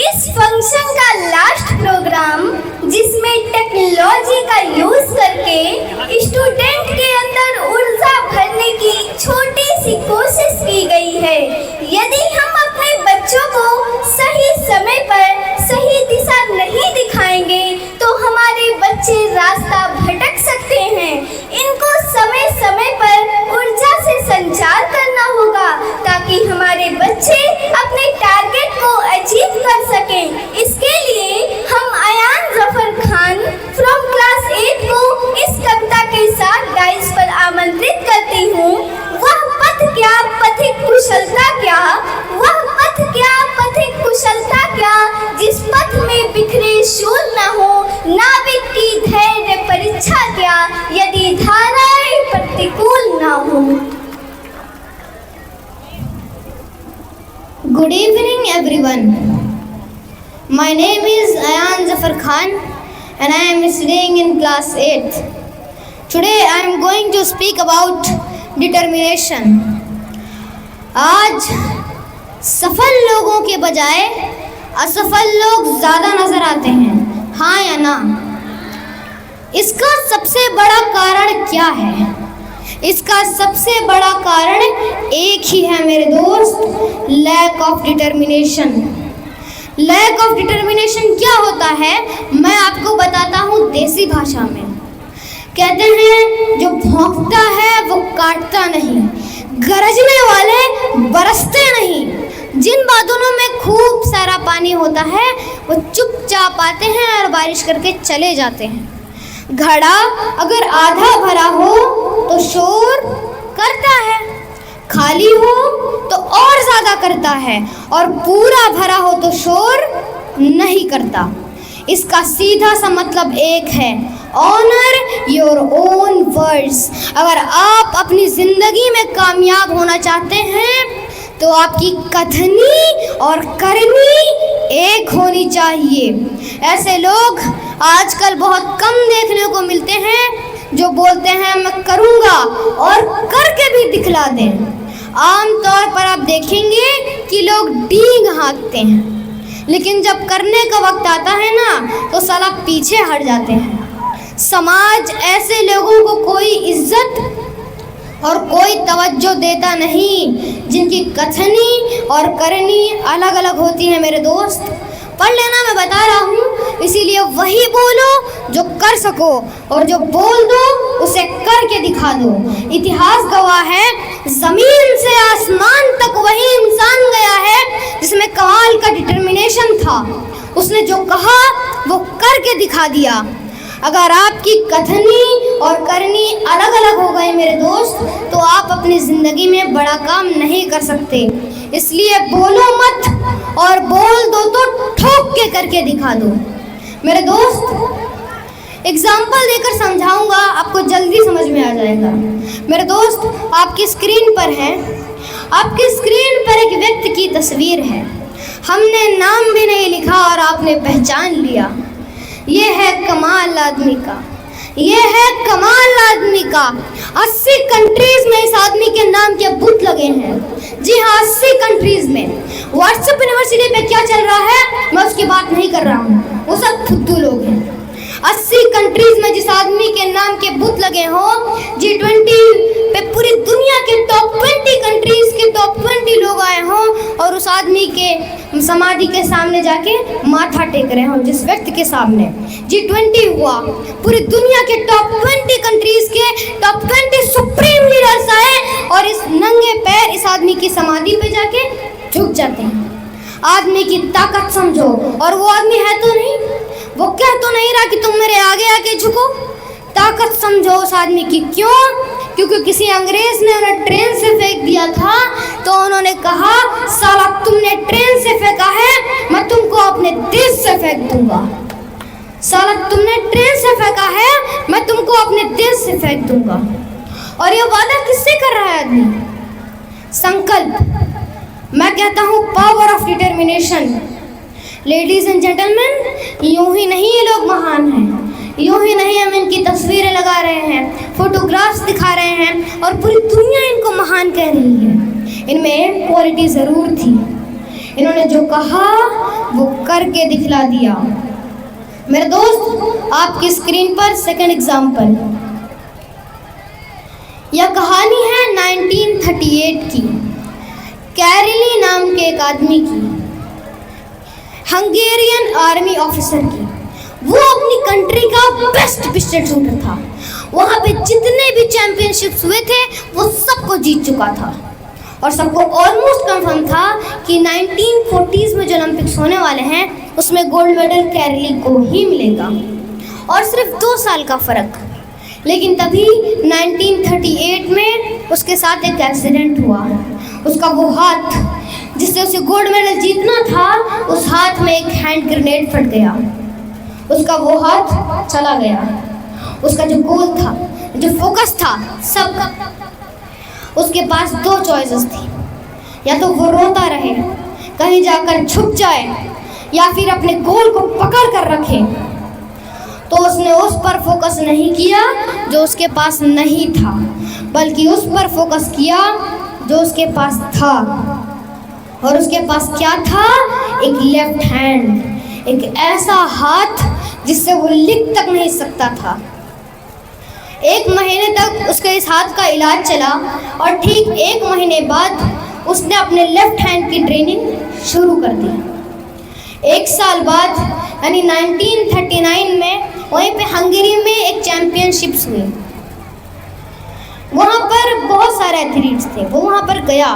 इस फंक्शन का last programme जिसमें टेक्नोलॉजी का यूज करके स्टूडेंट के अंदर ऊर्जा भरने की छोटी सी कोशिश की गई है। यदि हम अपने बच्चों को सही समय पर सही दिशा नहीं दिखाएंगे तो हमारे बच्चे रास्ता भटक सकते हैं। इनको समय समय पर ऊर्जा से संचार करना होगा ताकि हमारे बच्चे अपने टारगेट को अचीव कर सकें। इसके लिए हम अयान जफर खान फ्रॉम क्लास 8 को इस कविता के साथ डाइस पर आमंत्रित करती हूँ। वह पथ क्या पथिक कुशलता क्या, वह पथ क्या पथिक कुशलता क्या, जिस पथ में बिखरे शूल न हो, नाविक की धैर्य परीक्षा क्या, यदि धाराएं प्रतिकूल न हो। Good evening everyone. My name is Ayan Zafar Khan and I am studying in class 8. Today I am going to speak about determination. आज सफल लोगों के बजाय असफल लोग ज़्यादा नज़र आते हैं, हाँ या ना? इसका सबसे बड़ा कारण क्या है? इसका सबसे बड़ा कारण एक ही है मेरे दोस्त, lack of determination. Lack of determination क्या होता है मैं आपको बताता हूँ देसी भाषा में। कहते हैं जो भौंकता है वो काटता नहीं, गरजने वाले बरसते नहीं। जिन बादलों में खूब सारा पानी होता है वो चुपचाप आते हैं और बारिश करके चले जाते हैं। घड़ा अगर आधा भरा हो तो शोर करता है, खाली हो तो और ज़्यादा करता है, और पूरा भरा हो तो शोर नहीं करता। इसका सीधा सा मतलब एक है, ऑनर योर ओन वर्ड्स। अगर आप अपनी ज़िंदगी में कामयाब होना चाहते हैं तो आपकी कथनी और करनी एक होनी चाहिए। ऐसे लोग आजकल बहुत कम देखने को मिलते हैं जो बोलते हैं मैं करूँगा और करके भी दिखला दें। आम तौर पर आप देखेंगे कि लोग डींग हाँकते हैं, लेकिन जब करने का वक्त आता है ना तो साला पीछे हट जाते हैं। समाज ऐसे लोगों को कोई इज्जत और कोई तवज्जो देता नहीं जिनकी कथनी और करनी अलग अलग होती है मेरे दोस्त। पढ़ लेना मैं बता रहा हूँ, इसीलिए वही बोलो जो कर सको और जो बोल दो उसे करके दिखा दो। इतिहास गवाह है, ज़मीन से आसमान तक वही इंसान गया है जिसमें कमाल का डिटर्मिनेशन था। उसने जो कहा वो करके दिखा दिया। अगर आपकी कथनी और करनी अलग अलग हो गए मेरे दोस्त तो आप अपनी ज़िंदगी में बड़ा काम नहीं कर सकते। इसलिए बोलो मत और बोल दो तो ठोक के करके दिखा दो। मेरे दोस्त एग्जाम्पल देकर समझाऊंगा, आपको जल्दी समझ में आ जाएगा। मेरे दोस्त आपकी स्क्रीन पर है, आपकी स्क्रीन पर एक व्यक्ति की तस्वीर है। हमने नाम भी नहीं लिखा और आपने पहचान लिया। ये है कमाल आदमी का, ये है कमाल आदमी का। 80 कंट्रीज में इस आदमी के नाम के बूथ लगे हैं। जी हाँ, 80 कंट्रीज में। व्हाट्सएप यूनिवर्सिटी पे क्या चल रहा है मैं उसकी बात नहीं कर रहा हूँ, वो सब फुद्दू लोग हैं। 80 कंट्रीज में जिस आदमी के नाम के बूथ लगे हों, G20 पे पूरी दुनिया के टॉप 20 कंट्रीज के टॉप 20 लोग आए हों और उस आदमी के समाधि के सामने जाके माथा टेक रहे हों। जिस व्यक्ति के सामने G20 हुआ, पूरी दुनिया के टॉप 20 कंट्रीज के टॉप 20 सुप्रीम लीडर्स आए और इस नंगे पैर इस आदमी की समाधि पे जाके झुक जाते हैं। आदमी की ताकत समझो। और वो आदमी है तो नहीं, वो कह तो नहीं रहा कि तुम मेरे आगे आके झुको। ताकत समझो उस आदमी की। क्यों? क्योंकि किसी अंग्रेज ने उन्हें ट्रेन से फेंक दिया था तो उन्होंने कहा साला तुमने ट्रेन से फेंका है, मैं तुमको अपने देश से फेंक दूंगा। साला तुमने ट्रेन से फेंका है, मैं तुमको अपने देश से फेंक दूंगा। और ये वादा किससे कर रहा है आदमी? संकल्प। मैं कहता हूँ power of determination. Ladies and gentleman, यूं ही नहीं ये लोग महान हैं, यूं ही नहीं हम इनकी तस्वीरें लगा रहे हैं, फोटोग्राफ्स दिखा रहे हैं और पूरी दुनिया इनको महान कह रही है। इनमें क्वालिटी ज़रूर थी, इन्होंने जो कहा वो करके दिखला दिया। मेरे दोस्त, आपकी स्क्रीन पर सेकंड एग्जाम्पल। यह कहानी है 1938 की, कैरली नाम के एक आदमी की, हंगेरियन आर्मी ऑफिसर की। वो अपनी कंट्री का बेस्ट पिस्टल शूटर था। वहाँ पे जितने भी चैंपियनशिप्स हुए थे वो सबको जीत चुका था और सबको ऑलमोस्ट कंफर्म था कि 1940s में जो ओलंपिक्स होने वाले हैं उसमें गोल्ड मेडल कैरली को ही मिलेगा, और सिर्फ 2 साल का फ़र्क। लेकिन तभी 1938 में उसके साथ एक एक्सीडेंट हुआ। उसका वो हाथ जिससे उसे गोल्ड मेडल जीतना था, उस हाथ में एक हैंड ग्रेनेड फट गया। उसका वो हाथ चला गया। उसका जो गोल था, जो फोकस था सबका, उसके पास 2 चॉइसेस थी। या तो वो रोता रहे, कहीं जाकर छुप जाए, या फिर अपने गोल को पकड़ कर रखे। तो उसने उस पर फोकस नहीं किया जो उसके पास नहीं था, बल्कि उस पर फोकस किया जो उसके पास था। और उसके पास क्या था? एक लेफ्ट हैंड, एक ऐसा हाथ जिससे वो लिख तक नहीं सकता था। 1 महीने तक उसके इस हाथ का इलाज चला और ठीक 1 महीने बाद उसने अपने लेफ्ट हैंड की ट्रेनिंग शुरू कर दी। 1 साल बाद यानी 1939 में वहीं पे हंगेरी में एक चैंपियनशिप्स हुई। वहाँ पर बहुत सारे एथलीट्स थे। वो वहाँ पर गया,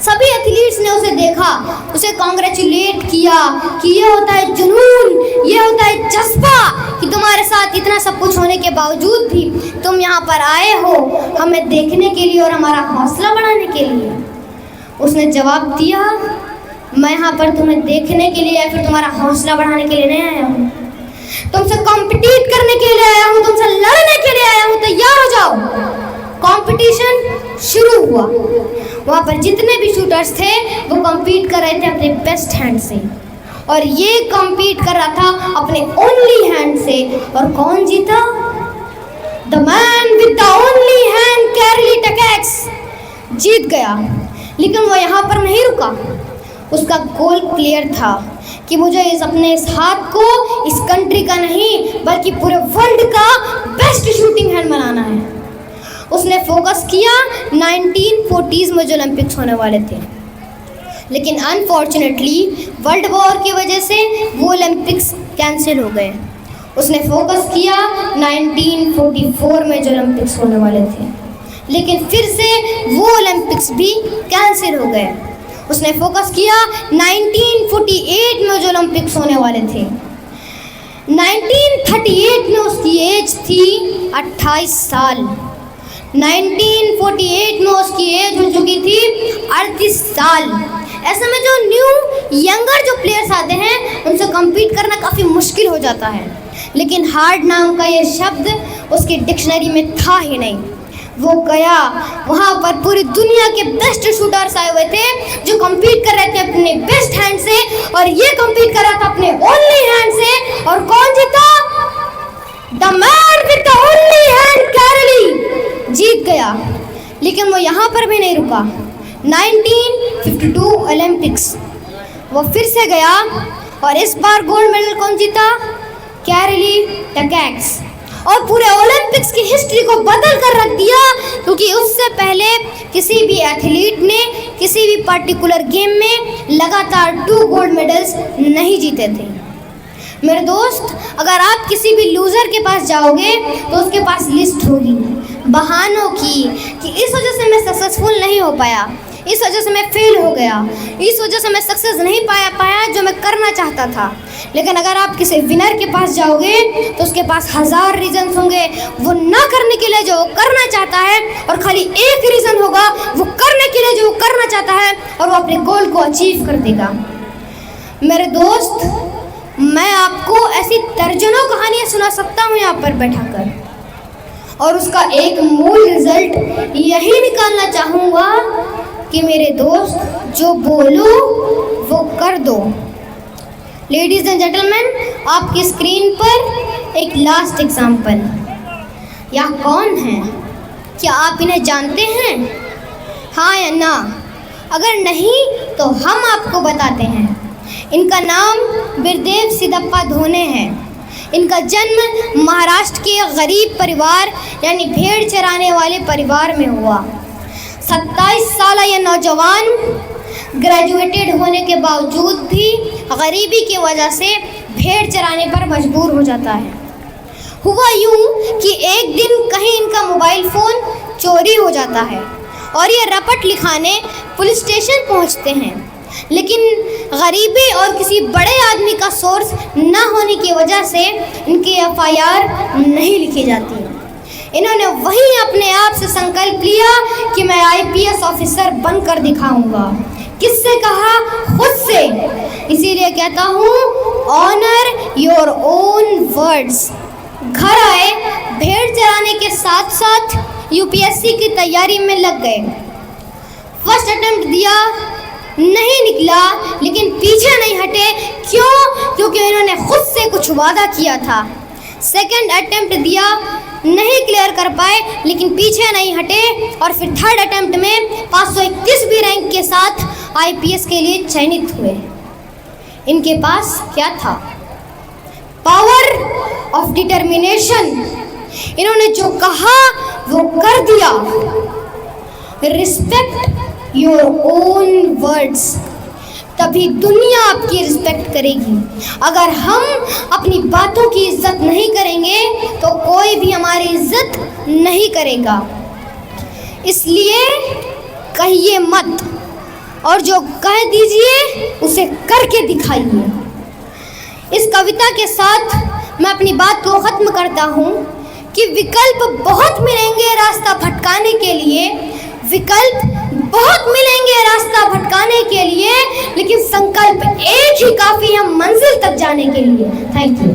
सभी एथलीट्स ने उसे देखा, उसे कॉन्ग्रेचुलेट किया कि ये होता है जुनून, ये होता है जज्बा कि तुम्हारे साथ इतना सब कुछ होने के बावजूद भी तुम यहाँ पर आए हो हमें देखने के लिए और हमारा हौसला बढ़ाने के लिए। उसने जवाब दिया, मैं यहाँ पर तुम्हें देखने के लिए या फिर तुम्हारा हौसला बढ़ाने के लिए नहीं आया हूँ, तुमसे कॉम्पिटिट करने के लिए आया हूँ, तुमसे लड़ने के लिए आया हूँ, तैयार हो जाओ। कंपटीशन शुरू हुआ। वहाँ पर जितने भी शूटर्स थे वो compete कर रहे थे अपने बेस्ट हैंड से, और ये compete कर रहा था अपने ओनली हैंड से। और कौन जीता? The man with the only hand, कैरली टकैक्स जीत गया। लेकिन वो यहाँ पर नहीं रुका। उसका गोल क्लियर था कि मुझे अपने इस हाथ को इस कंट्री का नहीं बल्कि पूरे वर्ल्ड का बेस्ट शूटिंग हैंड बनाना है। उसने फोकस किया 1940s में जो ओलंपिक्स होने वाले थे, लेकिन अनफॉर्चुनेटली वर्ल्ड वॉर की वजह से वो ओलंपिक्स कैंसिल हो गए। उसने फोकस किया 1944 में जो ओलंपिक्स होने वाले थे, लेकिन फिर से वो ओलंपिक्स भी कैंसिल हो गए। उसने फोकस किया 1948 में जो ओलंपिक्स होने वाले थे। 1938 में उसकी एज थी 28 साल। 1948 में उसकी एज हो चुकी थी 38 साल। ऐसे में जो न्यू यंगर जो प्लेयर्स आते हैं उनसे compete करना काफ़ी मुश्किल हो जाता है, लेकिन हार्ड नाम का ये शब्द उसकी डिक्शनरी में था ही नहीं। वो गया, वहाँ पर पूरी दुनिया के बेस्ट शूटर्स आए हुए थे जो compete कर रहे थे अपने बेस्ट हैंड से, और ये compete कर रहा था अपने ओनली हैंड से। और कौन जीता? The man with the only hand, कैरली जीत गया। लेकिन वो यहाँ पर भी नहीं रुका। 1952 ओलंपिक्स वो फिर से गया, और इस बार गोल्ड मेडल कौन जीता? कैरली टकैक्स। और पूरे ओलंपिक्स की हिस्ट्री को बदल कर रख दिया, क्योंकि उससे पहले किसी भी एथलीट ने किसी भी पर्टिकुलर गेम में लगातार 2 गोल्ड मेडल्स नहीं जीते थे। मेरे दोस्त, अगर आप किसी भी लूज़र के पास जाओगे तो उसके पास लिस्ट होगी बहानों की कि इस वजह से मैं सक्सेसफुल नहीं हो पाया, इस वजह से मैं फेल हो गया, इस वजह से मैं सक्सेस नहीं पाया जो मैं करना चाहता था। लेकिन अगर आप किसी विनर के पास जाओगे तो उसके पास 1000 रीजन होंगे वो ना करने के लिए जो वो करना चाहता है, और खाली एक रीज़न होगा वो करने के लिए जो वो करना चाहता है, और वो अपने गोल को अचीव कर देगा। मेरे दोस्त, मैं आपको ऐसी दर्जनों कहानियाँ सुना सकता हूँ यहाँ पर बैठा कर, और उसका एक मूल रिजल्ट यही निकालना चाहूँगा कि मेरे दोस्त, जो बोलो वो कर दो। लेडीज़ एंड जेंटलमैन, आपकी स्क्रीन पर एक लास्ट एग्जाम्पल। यह कौन है? क्या आप इन्हें जानते हैं? हाँ या ना? अगर नहीं तो हम आपको बताते हैं। इनका नाम बिरदेव सिद्धप्पा धोने है। इनका जन्म महाराष्ट्र के गरीब परिवार यानी भेड़ चराने वाले परिवार में हुआ। 27 साल यह नौजवान ग्रेजुएटेड होने के बावजूद भी गरीबी की वजह से भेड़ चराने पर मजबूर हो जाता है। हुआ यूं कि एक दिन कहीं इनका मोबाइल फ़ोन चोरी हो जाता है और ये रपट लिखाने पुलिस स्टेशन पहुंचते हैं, लेकिन गरीबी और किसी बड़े आदमी का सोर्स न होने की वजह से इनकी FIR नहीं लिखी जाती। इन्होंने वहीं अपने आप से संकल्प लिया कि मैं IPS ऑफिसर बनकर दिखाऊंगा। किससे कहा? खुद से। इसीलिए कहता हूँ, ऑनर योर ओन वर्ड्स। घर आए, भेड़ चराने के साथ साथ UPSC की तैयारी में लग गए। फर्स्ट अटेम्प्ट दिया, नहीं निकला, लेकिन पीछे नहीं हटे। क्यों? क्योंकि इन्होंने खुद से कुछ वादा किया था। सेकंड अटेम्प्ट दिया, नहीं क्लियर कर पाए, लेकिन पीछे नहीं हटे और फिर थर्ड अटेम्प्ट में 531 रैंक के साथ IPS के लिए चयनित हुए। इनके पास क्या था? Power of determination. इन्होंने जो कहा वो कर दिया। रिस्पेक्ट योर ओन वर्ड्स, तभी दुनिया आपकी रिस्पेक्ट करेगी। अगर हम अपनी बातों की इज्जत नहीं करेंगे तो कोई भी हमारी इज्जत नहीं करेगा। इसलिए कहिए मत, और जो कह दीजिए उसे करके दिखाइए। इस कविता के साथ मैं अपनी बात को ख़त्म करता हूँ कि विकल्प बहुत मिलेंगे रास्ता भटकाने के लिए, विकल्प बहुत मिलेंगे रास्ता भटकाने के लिए, लेकिन संकल्प एक ही काफ़ी है मंजिल तक जाने के लिए। Thank you.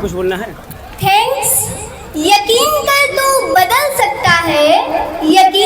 कुछ बोलना है? थैंक्स। यकीन कर तू बदल सकता है, यकीन